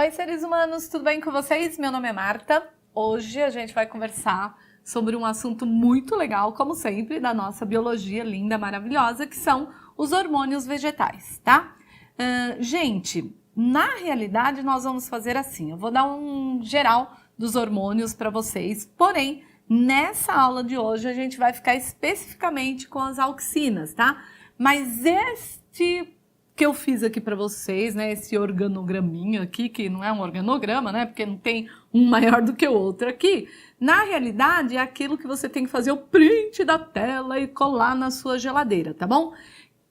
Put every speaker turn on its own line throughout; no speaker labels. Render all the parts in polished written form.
Oi, seres humanos, tudo bem com vocês? Meu nome é Marta. Hoje a gente vai conversar sobre um assunto muito legal, como sempre, da nossa biologia linda, maravilhosa, que são os hormônios vegetais, tá? Gente, na realidade nós vamos fazer assim, eu vou dar um geral dos hormônios para vocês, porém, nessa aula de hoje a gente vai ficar especificamente com as auxinas, tá? Mas este que eu fiz aqui para vocês, né, esse organograminha aqui, que não é um organograma, né, porque não tem um maior do que o outro aqui, na realidade é aquilo que você tem que fazer o print da tela e colar na sua geladeira, tá bom?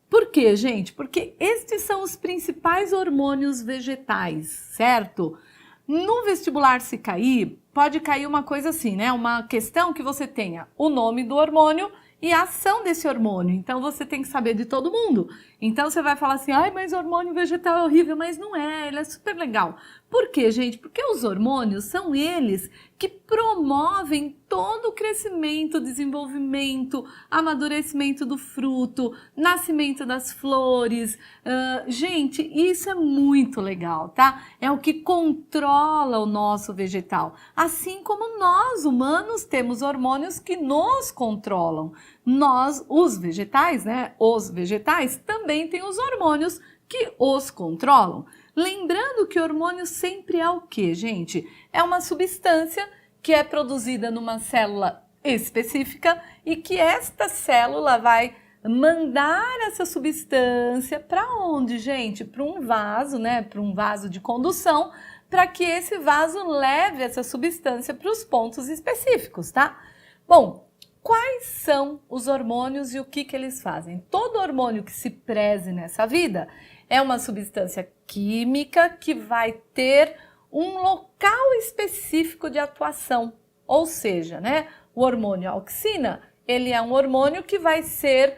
Por quê, gente? Porque estes são os principais hormônios vegetais, certo? No vestibular, se cair, pode cair uma coisa assim, né, uma questão que você tenha o nome do hormônio e a ação desse hormônio. Então, você tem que saber de todo mundo. Então, você vai falar assim, ai, mas hormônio vegetal é horrível. Mas não é, ele é super legal. Por quê, gente? Porque os hormônios são eles que promovem todo o crescimento, desenvolvimento, amadurecimento do fruto, nascimento das flores. Gente, isso é muito legal, tá? É o que controla o nosso vegetal. Assim como nós, humanos, temos hormônios que nos controlam. Nós, os vegetais, né? Os vegetais também têm os hormônios que os controlam. Lembrando que hormônio sempre é o quê, gente? É uma substância que é produzida numa célula específica e que esta célula vai mandar essa substância para onde, gente? Para um vaso, né? Para um vaso de condução, para que esse vaso leve essa substância para os pontos específicos, tá? Bom, quais são os hormônios e o que eles fazem? Todo hormônio que se preze nessa vida é uma substância química que vai ter um local específico de atuação. Ou seja, né, o hormônio auxina, ele é um hormônio que vai ser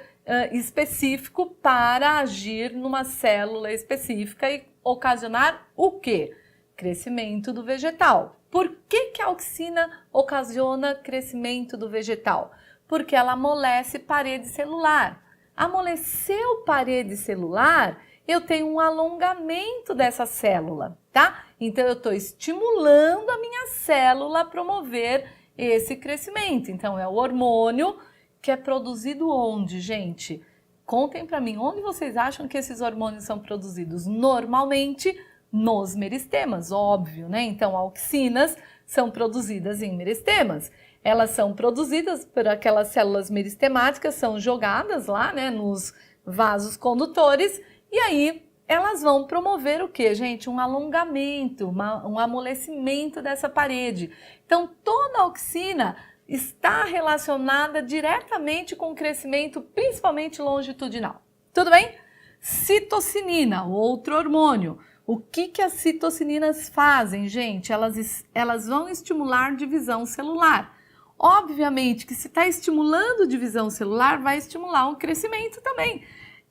específico para agir numa célula específica e ocasionar o quê? Crescimento do vegetal. Por que a auxina ocasiona crescimento do vegetal? Porque ela amolece parede celular. Amoleceu parede celular, eu tenho um alongamento dessa célula, tá? Então, eu estou estimulando a minha célula a promover esse crescimento. Então, é o hormônio que é produzido onde, gente? Contem para mim, onde vocês acham que esses hormônios são produzidos? Normalmente, nos meristemas, óbvio, né? Então, auxinas são produzidas em meristemas. Elas são produzidas por aquelas células meristemáticas, são jogadas lá, né, nos vasos condutores, e aí elas vão promover o quê, gente? Um alongamento, um amolecimento dessa parede. Então, toda a auxina está relacionada diretamente com o crescimento, principalmente longitudinal. Tudo bem? Citocinina, outro hormônio. O que as citocininas fazem, gente? Elas vão estimular divisão celular. Obviamente que se está estimulando divisão celular, vai estimular o crescimento também.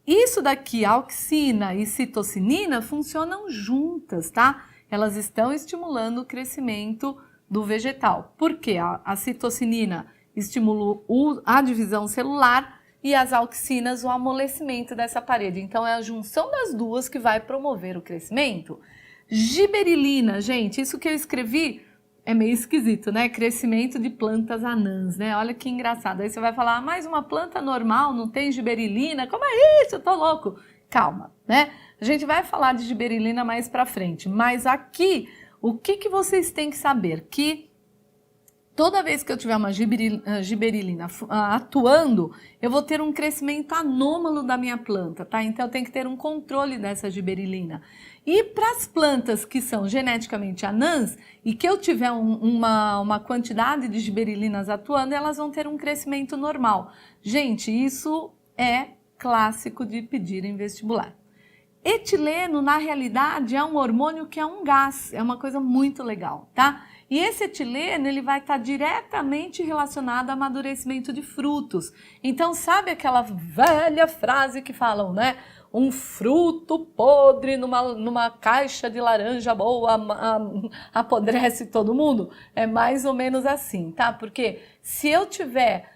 Isso daqui, auxina e citocinina, funcionam juntas, tá? Elas estão estimulando o crescimento do vegetal. Por quê? A citocinina estimula a divisão celular e as auxinas o amolecimento dessa parede. Então, é a junção das duas que vai promover o crescimento. Giberilina, gente, isso que eu escrevi é meio esquisito, né? Crescimento de plantas anãs, né? Olha que engraçado. Aí você vai falar, mas uma planta normal não tem giberilina? Como é isso? Eu tô louco. Calma, né? A gente vai falar de giberilina mais pra frente, mas aqui, o que vocês têm que saber? Que toda vez que eu tiver uma giberilina atuando, eu vou ter um crescimento anômalo da minha planta, tá? Então, eu tenho que ter um controle dessa giberilina. E para as plantas que são geneticamente anãs e que eu tiver uma quantidade de giberilinas atuando, elas vão ter um crescimento normal. Gente, isso é clássico de pedir em vestibular. Etileno, na realidade, é um hormônio que é um gás, é uma coisa muito legal, tá? E esse etileno, ele vai estar diretamente relacionado ao amadurecimento de frutos. Então, sabe aquela velha frase que falam, né? Um fruto podre numa caixa de laranja boa apodrece todo mundo? É mais ou menos assim, tá? Porque se eu tiver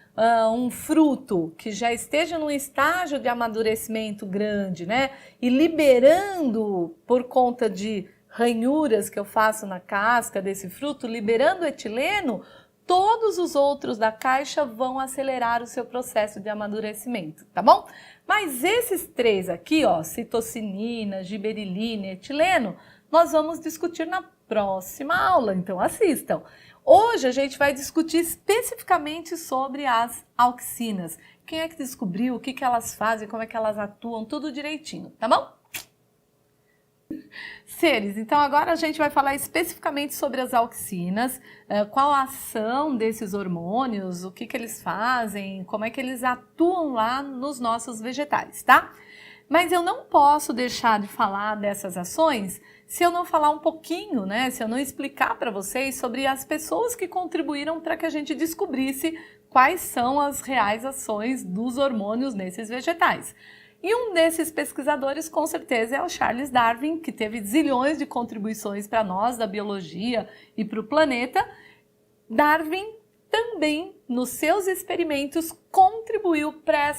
um fruto que já esteja num estágio de amadurecimento grande, né? E liberando por conta de ranhuras que eu faço na casca desse fruto, liberando etileno, todos os outros da caixa vão acelerar o seu processo de amadurecimento, tá bom? Mas esses 3 aqui, ó, citocinina, giberilina e etileno, nós vamos discutir na próxima aula, então assistam. Hoje a gente vai discutir especificamente sobre as auxinas. Quem é que descobriu, o que que elas fazem, como é que elas atuam, tudo direitinho, tá bom? Seres, então agora a gente vai falar especificamente sobre as auxinas, qual a ação desses hormônios, o que que eles fazem, como é que eles atuam lá nos nossos vegetais, tá? Mas eu não posso deixar de falar dessas ações se eu não falar um pouquinho, né? Se eu não explicar para vocês sobre as pessoas que contribuíram para que a gente descobrisse quais são as reais ações dos hormônios nesses vegetais. E um desses pesquisadores, com certeza, é o Charles Darwin, que teve zilhões de contribuições para nós da biologia e para o planeta. Darwin também, nos seus experimentos, contribuiu para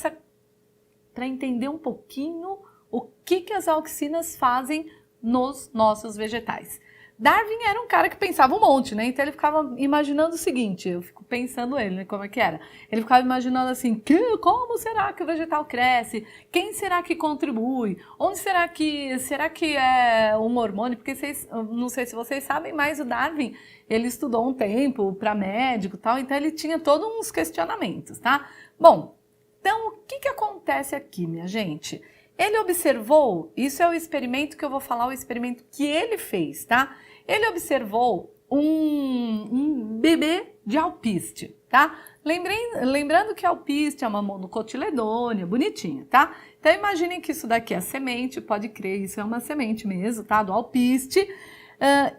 entender um pouquinho o que as auxinas fazem nos nossos vegetais. Darwin era um cara que pensava um monte, né? Então ele ficava imaginando o seguinte, eu fico pensando ele, né? Como é que era? Ele ficava imaginando assim, como será que o vegetal cresce? Quem será que contribui? Onde será que é um hormônio? Porque não sei se vocês sabem, mas o Darwin, ele estudou um tempo para médico e tal, então ele tinha todos uns questionamentos, tá? Bom, então o que acontece aqui, minha gente? Ele observou, isso é o experimento que eu vou falar, o experimento que ele fez, tá? Ele observou um bebê de alpiste, tá? Lembrando que alpiste é uma monocotiledônia, bonitinha, tá? Então imaginem que isso daqui é semente, pode crer, isso é uma semente mesmo, tá? Do alpiste,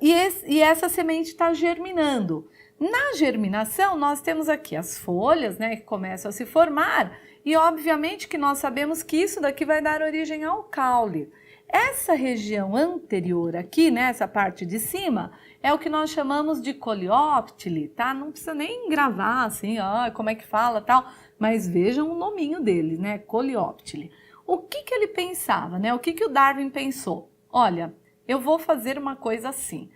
e essa semente está germinando. Na germinação, nós temos aqui as folhas, né, que começam a se formar, e obviamente que nós sabemos que isso daqui vai dar origem ao caule. Essa região anterior aqui, né, essa parte de cima, é o que nós chamamos de coleóptile, tá? Não precisa nem gravar assim, como é que fala tal, mas vejam o nominho dele, né, coleóptile. O que ele pensava, né? O que o Darwin pensou? Olha, eu vou fazer uma coisa assim.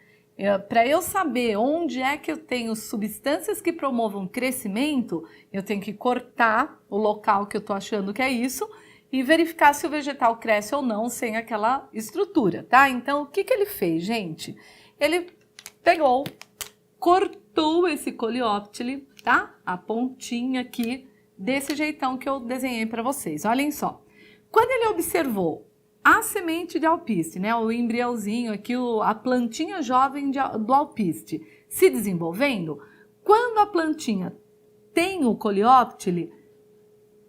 Para eu saber onde é que eu tenho substâncias que promovam crescimento, eu tenho que cortar o local que eu estou achando que é isso e verificar se o vegetal cresce ou não sem aquela estrutura, tá? Então, o que ele fez, gente? Ele pegou, cortou esse coleóptile, tá? A pontinha aqui, desse jeitão que eu desenhei para vocês. Olhem só. Quando ele observou a semente de alpiste, né, o embriãozinho aqui, a plantinha jovem do alpiste se desenvolvendo, quando a plantinha tem o coleóptile,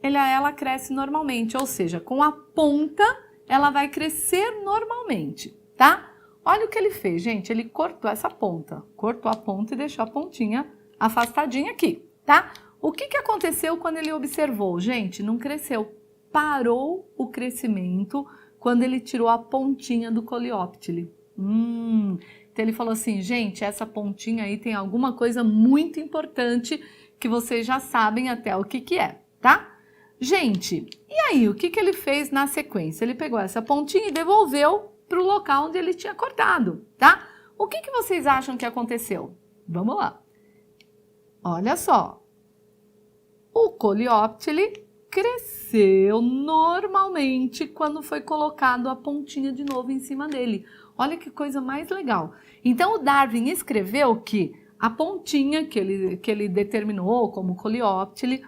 ela cresce normalmente, ou seja, com a ponta ela vai crescer normalmente, tá? Olha o que ele fez, gente, ele cortou essa ponta, cortou a ponta e deixou a pontinha afastadinha aqui, tá? O que aconteceu quando ele observou? Gente, não cresceu, parou o crescimento quando ele tirou a pontinha do coleóptile. Então ele falou assim, gente, essa pontinha aí tem alguma coisa muito importante que vocês já sabem até o que é, tá? Gente, e aí, o que ele fez na sequência? Ele pegou essa pontinha e devolveu para o local onde ele tinha cortado, tá? O que vocês acham que aconteceu? Vamos lá. Olha só. O coleóptile cresceu normalmente quando foi colocado a pontinha de novo em cima dele. Olha que coisa mais legal. Então, o Darwin escreveu que a pontinha que ele determinou como coleóptile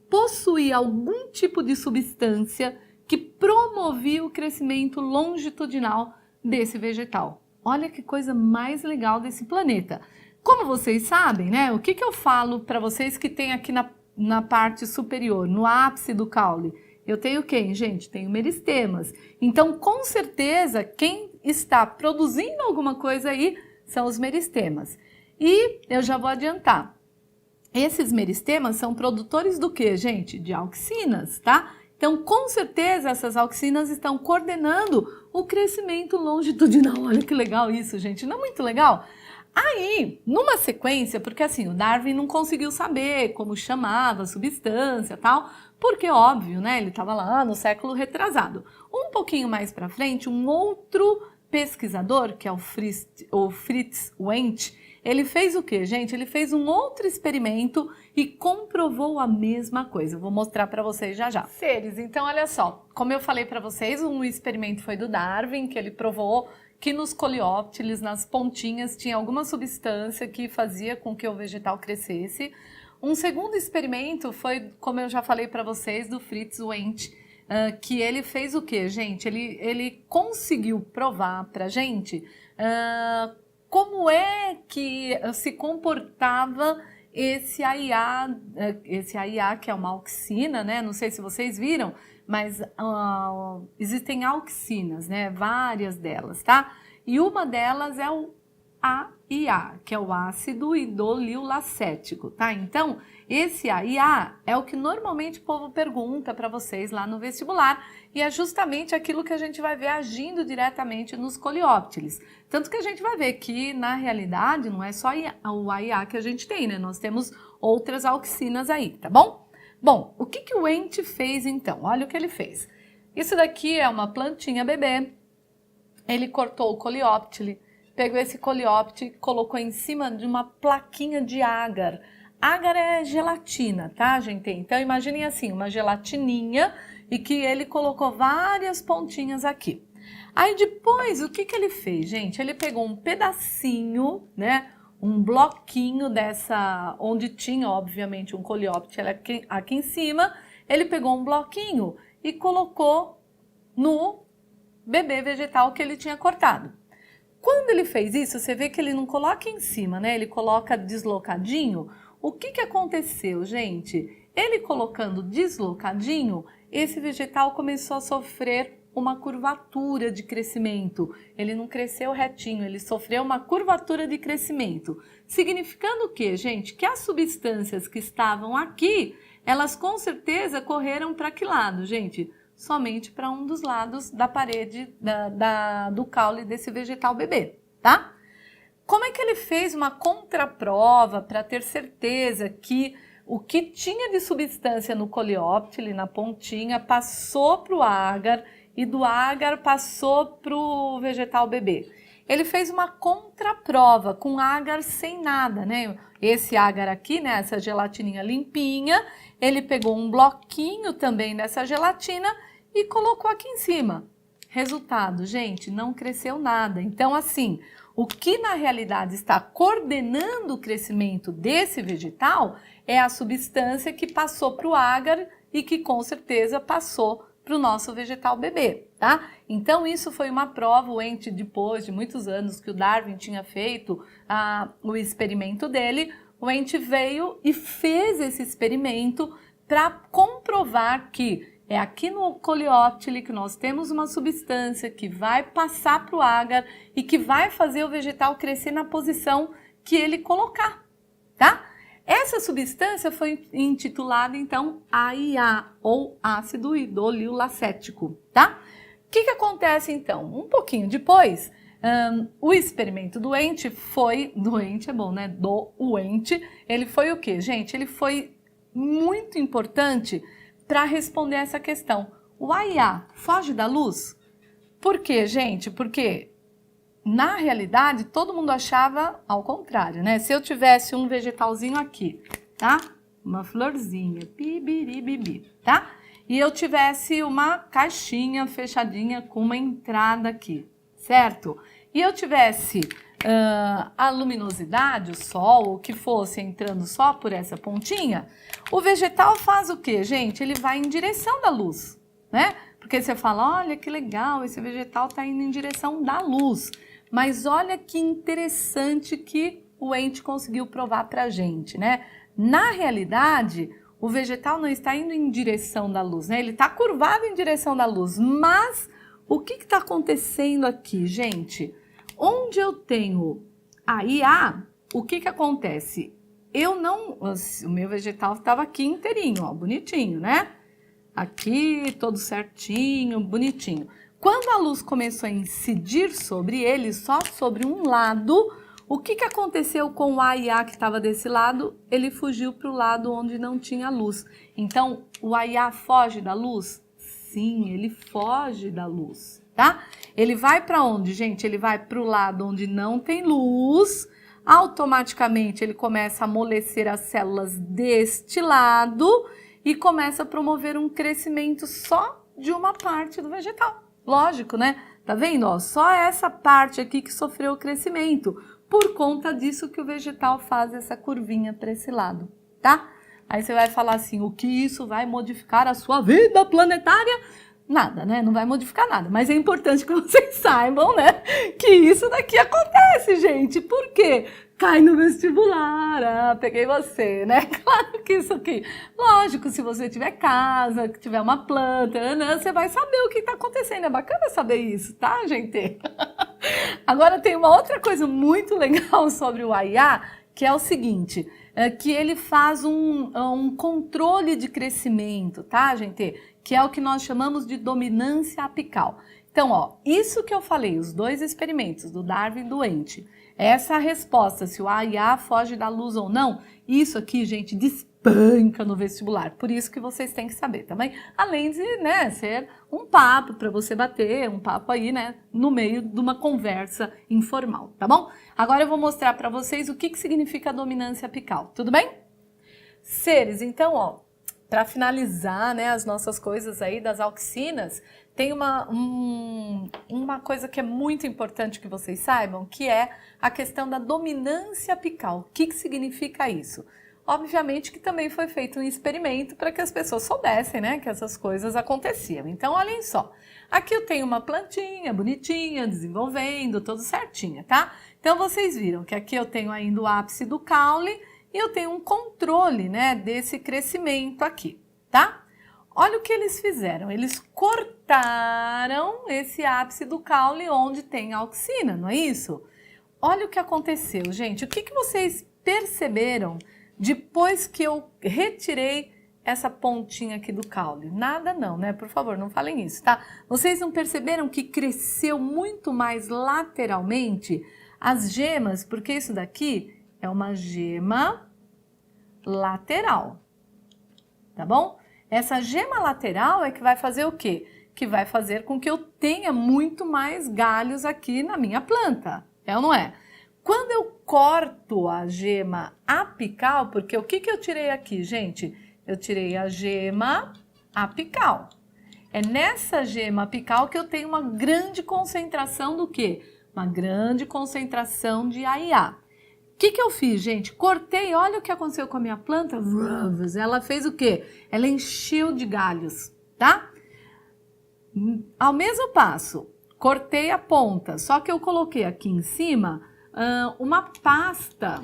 possuía algum tipo de substância que promovia o crescimento longitudinal desse vegetal. Olha que coisa mais legal desse planeta. Como vocês sabem, né? O que eu falo para vocês que tem aqui na parte superior, no ápice do caule? Eu tenho quem, gente? Tenho meristemas. Então, com certeza, quem está produzindo alguma coisa aí são os meristemas. E eu já vou adiantar. Esses meristemas são produtores do quê, gente? De auxinas, tá? Então, com certeza, essas auxinas estão coordenando o crescimento longitudinal. Olha que legal isso, gente. Não é muito legal? Aí, numa sequência, porque assim, o Darwin não conseguiu saber como chamava a substância e tal, porque óbvio, né, ele estava lá no século retrasado. Um pouquinho mais para frente, um outro pesquisador, que é o Fritz Wendt, ele fez o quê, gente? Ele fez um outro experimento e comprovou a mesma coisa. Eu vou mostrar para vocês já já. Seres, então olha só, como eu falei para vocês, um experimento foi do Darwin, que ele provou que nos coleóptilos, nas pontinhas, tinha alguma substância que fazia com que o vegetal crescesse. Um segundo experimento foi, como eu já falei para vocês, do Fritz Wendt, que ele fez o quê, gente? Ele conseguiu provar para a gente como é que se comportava esse AIA, que é uma auxina, né? Não sei se vocês viram, mas existem auxinas, né? Várias delas, tá? E uma delas é o AIA, que é o ácido hidrolilacético, tá? Então, esse AIA é o que normalmente o povo pergunta para vocês lá no vestibular e é justamente aquilo que a gente vai ver agindo diretamente nos coleóptilos. Tanto que a gente vai ver que, na realidade, não é só o AIA que a gente tem, né? Nós temos outras auxinas aí, tá bom? Bom, o que o Wendt fez então? Olha o que ele fez. Isso daqui é uma plantinha bebê. Ele cortou o coleóptilo, pegou esse coleóptilo e colocou em cima de uma plaquinha de agar. Agar é gelatina, tá, gente? Então, imaginem assim, uma gelatininha e que ele colocou várias pontinhas aqui. Aí depois, o que ele fez, gente? Ele pegou um pedacinho, né? Um bloquinho dessa, onde tinha, obviamente, um coleóptilo aqui em cima. Ele pegou um bloquinho e colocou no bebê vegetal que ele tinha cortado. Quando ele fez isso, você vê que ele não coloca em cima, né? Ele coloca deslocadinho. O que aconteceu, gente? Ele colocando deslocadinho, esse vegetal começou a sofrer uma curvatura de crescimento. Ele não cresceu retinho, ele sofreu uma curvatura de crescimento. Significando o quê, gente? Que as substâncias que estavam aqui, elas com certeza correram para que lado, gente? Somente para um dos lados da parede do caule desse vegetal bebê, tá? Como é que ele fez uma contraprova para ter certeza que o que tinha de substância no coleóptilo, na pontinha, passou para o agar e do agar passou para o vegetal bebê? Ele fez uma contraprova com agar sem nada, né? Esse agar aqui, né, essa gelatininha limpinha, ele pegou um bloquinho também dessa gelatina e colocou aqui em cima. Resultado, gente, não cresceu nada. Então, assim, o que na realidade está coordenando o crescimento desse vegetal é a substância que passou para o agar e que com certeza passou para o nosso vegetal bebê, tá? Então isso foi uma prova, o Wendt, depois de muitos anos que o Darwin tinha feito o experimento dele, o Wendt veio e fez esse experimento para comprovar que é aqui no coleóptilo que nós temos uma substância que vai passar para o agar e que vai fazer o vegetal crescer na posição que ele colocar, tá? Essa substância foi intitulada, então, AIA, ou ácido hidrolilacético, tá? O que acontece, então? Um pouquinho depois, o experimento do Wendt foi... Doente é bom, né? Do Wendt. Ele foi o quê, gente? Ele foi muito importante para responder essa questão. O AIA foge da luz? Por quê, gente? Porque... na realidade, todo mundo achava ao contrário, né? Se eu tivesse um vegetalzinho aqui, tá? Uma florzinha, pibiribibi, tá? E eu tivesse uma caixinha fechadinha com uma entrada aqui, certo? E eu tivesse a luminosidade, o sol, o que fosse entrando só por essa pontinha, o vegetal faz o quê, gente? Ele vai em direção da luz, né? Porque você fala, olha que legal, esse vegetal está indo em direção da luz. Mas olha que interessante que o Wendt conseguiu provar para a gente, né? Na realidade, o vegetal não está indo em direção da luz, né? Ele está curvado em direção da luz. Mas o que está acontecendo aqui, gente? Onde eu tenho a IA, o que acontece? O meu vegetal estava aqui inteirinho, ó, bonitinho, né? Aqui, todo certinho, bonitinho. Quando a luz começou a incidir sobre ele, só sobre um lado, o que aconteceu com o AIA que estava desse lado? Ele fugiu para o lado onde não tinha luz. Então, o AIA foge da luz? sim, ele foge da luz, tá? Ele vai para onde, gente? Ele vai para o lado onde não tem luz, automaticamente ele começa a amolecer as células deste lado e começa a promover um crescimento só de uma parte do vegetal. Lógico, né? Tá vendo? Ó, só essa parte aqui que sofreu o crescimento. Por conta disso que o vegetal faz essa curvinha para esse lado, tá? Aí você vai falar assim, o que isso vai modificar a sua vida planetária? Nada, né? Não vai modificar nada. Mas é importante que vocês saibam, né? Que isso daqui acontece, gente. Por quê? Cai no vestibular. Ah, peguei você, né? Claro que isso aqui. Lógico, se você tiver casa, que tiver uma planta, né, você vai saber o que está acontecendo. É bacana saber isso, tá, gente? Agora tem uma outra coisa muito legal sobre o AIA, que é o seguinte, que ele faz um controle de crescimento, tá, gente? Que é o que nós chamamos de dominância apical. Então, ó, isso que eu falei, os dois experimentos do Darwin doente, essa resposta, se o AIA foge da luz ou não, isso aqui, gente, despanca no vestibular. Por isso que vocês têm que saber também. Além de, né, ser um papo para você bater, um papo aí, né, no meio de uma conversa informal, tá bom? Agora eu vou mostrar para vocês o que significa a dominância apical, tudo bem? Seres, então, ó, para finalizar, né, as nossas coisas aí das auxinas, tem uma coisa que é muito importante que vocês saibam, que é a questão da dominância apical. O que significa isso? Obviamente que também foi feito um experimento para que as pessoas soubessem, né, que essas coisas aconteciam. Então, olhem só. Aqui eu tenho uma plantinha bonitinha, desenvolvendo, tudo certinho, tá? Então, vocês viram que aqui eu tenho ainda o ápice do caule e eu tenho um controle, né, desse crescimento aqui, tá? Olha o que eles fizeram. Eles cortaram esse ápice do caule onde tem auxina, não é isso? Olha o que aconteceu, gente. O que vocês perceberam depois que eu retirei essa pontinha aqui do caule? Nada não, né? Por favor, não falem isso, tá? Vocês não perceberam que cresceu muito mais lateralmente as gemas? Porque isso daqui é uma gema lateral, tá bom? Essa gema lateral é que vai fazer o quê? Que vai fazer com que eu tenha muito mais galhos aqui na minha planta, é ou não é? Quando eu corto a gema apical, porque o que eu tirei aqui, gente? Eu tirei a gema apical. É nessa gema apical que eu tenho uma grande concentração do quê? Uma grande concentração de AIA. O que eu fiz, gente? Cortei, olha o que aconteceu com a minha planta. Ela fez o quê? Ela encheu de galhos, tá? Ao mesmo passo, cortei a ponta, só que eu coloquei aqui em cima uma pasta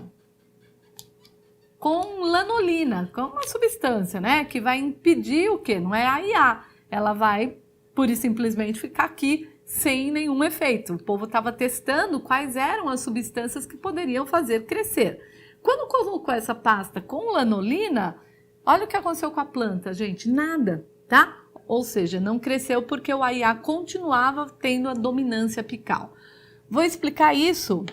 com lanolina, com uma substância, né? Que vai impedir o quê? Não é AIA. Ela vai, pura e simplesmente, ficar aqui sem nenhum efeito. O povo estava testando quais eram as substâncias que poderiam fazer crescer. Quando colocou essa pasta com lanolina, olha o que aconteceu com a planta, gente. Nada, tá? Ou seja, não cresceu porque o AIA continuava tendo a dominância apical. Vou explicar isso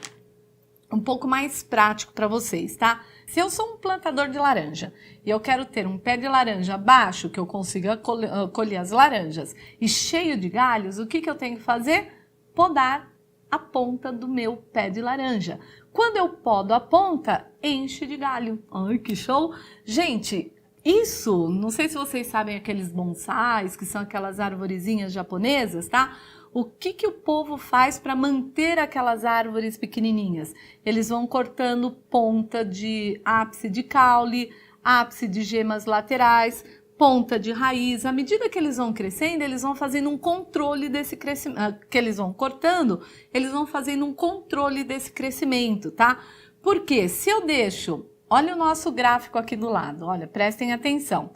um pouco mais prático para vocês, tá? Se eu sou um plantador de laranja e eu quero ter um pé de laranja baixo, que eu consiga colher as laranjas, e cheio de galhos, o que eu tenho que fazer? Podar a ponta do meu pé de laranja. Quando eu podo a ponta, enche de galho. Ai, que show! Gente, isso, não sei se vocês sabem aqueles bonsais, que são aquelas arvorezinhas japonesas, tá? O que o povo faz para manter aquelas árvores pequenininhas? Eles vão cortando ponta de ápice de caule, ápice de gemas laterais, ponta de raiz. À medida que eles vão crescendo, eles vão fazendo um controle desse crescimento. Que eles vão cortando, eles vão fazendo um controle desse crescimento, tá? Porque se eu deixo... Olha o nosso gráfico aqui do lado, olha, prestem atenção.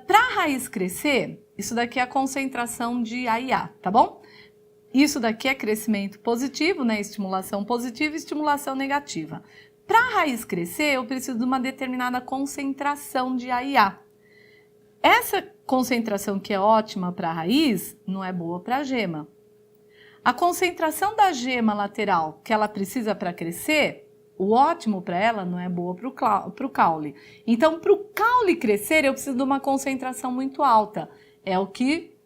Para a raiz crescer, isso daqui é a concentração de AIA, tá bom? Isso daqui é crescimento positivo, né? Estimulação positiva e estimulação negativa. Para a raiz crescer, eu preciso de uma determinada concentração de AIA. Essa concentração que é ótima para a raiz, não é boa para a gema. A concentração da gema lateral que ela precisa para crescer, o ótimo para ela não é boa para o caule. Então, para o caule crescer, eu preciso de uma concentração muito alta. É o que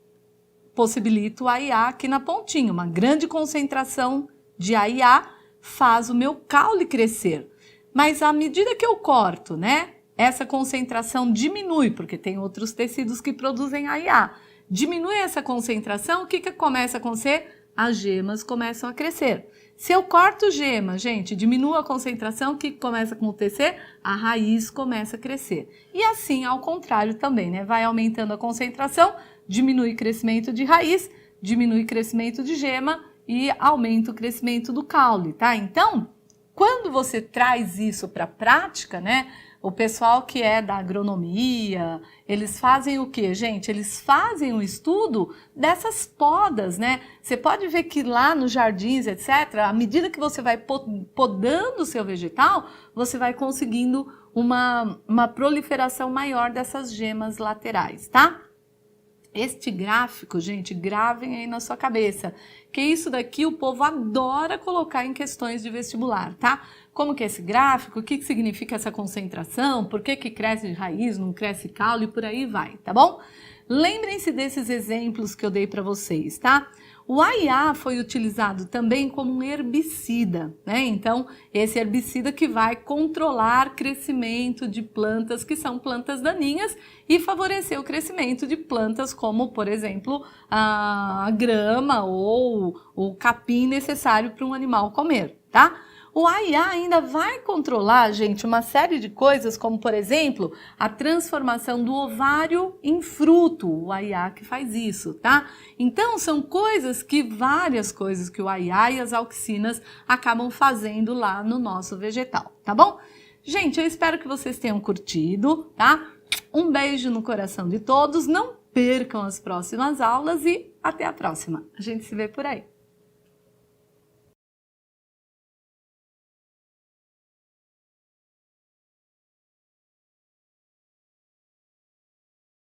possibilita o AIA aqui na pontinha. Uma grande concentração de AIA faz o meu caule crescer. Mas à medida que eu corto, né, essa concentração diminui, porque tem outros tecidos que produzem AIA. Diminui essa concentração, o que começa a acontecer? As gemas começam a crescer. Se eu corto gema, gente, diminua a concentração, o que começa a acontecer? A raiz começa a crescer. E assim, ao contrário também, né? Vai aumentando a concentração, diminui o crescimento de raiz, diminui o crescimento de gema e aumenta o crescimento do caule, tá? Então, quando você traz isso para a prática, né? O pessoal que é da agronomia, eles fazem o quê, gente? Eles fazem um estudo dessas podas, né? Você pode ver que lá nos jardins, etc., à medida que você vai podando o seu vegetal, você vai conseguindo uma proliferação maior dessas gemas laterais, tá? Este gráfico, gente, gravem aí na sua cabeça, que isso daqui o povo adora colocar em questões de vestibular, tá? Como que é esse gráfico, o que significa essa concentração, por que cresce raiz, não cresce caule e por aí vai, tá bom? Lembrem-se desses exemplos que eu dei para vocês, tá? O AIA foi utilizado também como um herbicida, né? Então, esse herbicida que vai controlar crescimento de plantas que são plantas daninhas e favorecer o crescimento de plantas como, por exemplo, a grama ou o capim necessário para um animal comer, tá? O AIA ainda vai controlar, gente, uma série de coisas, como, por exemplo, a transformação do ovário em fruto. O AIA que faz isso, tá? Então, são várias coisas que o AIA e as auxinas acabam fazendo lá no nosso vegetal, tá bom? Gente, eu espero que vocês tenham curtido, tá? Um beijo no coração de todos, não percam as próximas aulas e até a próxima. A gente se vê por aí.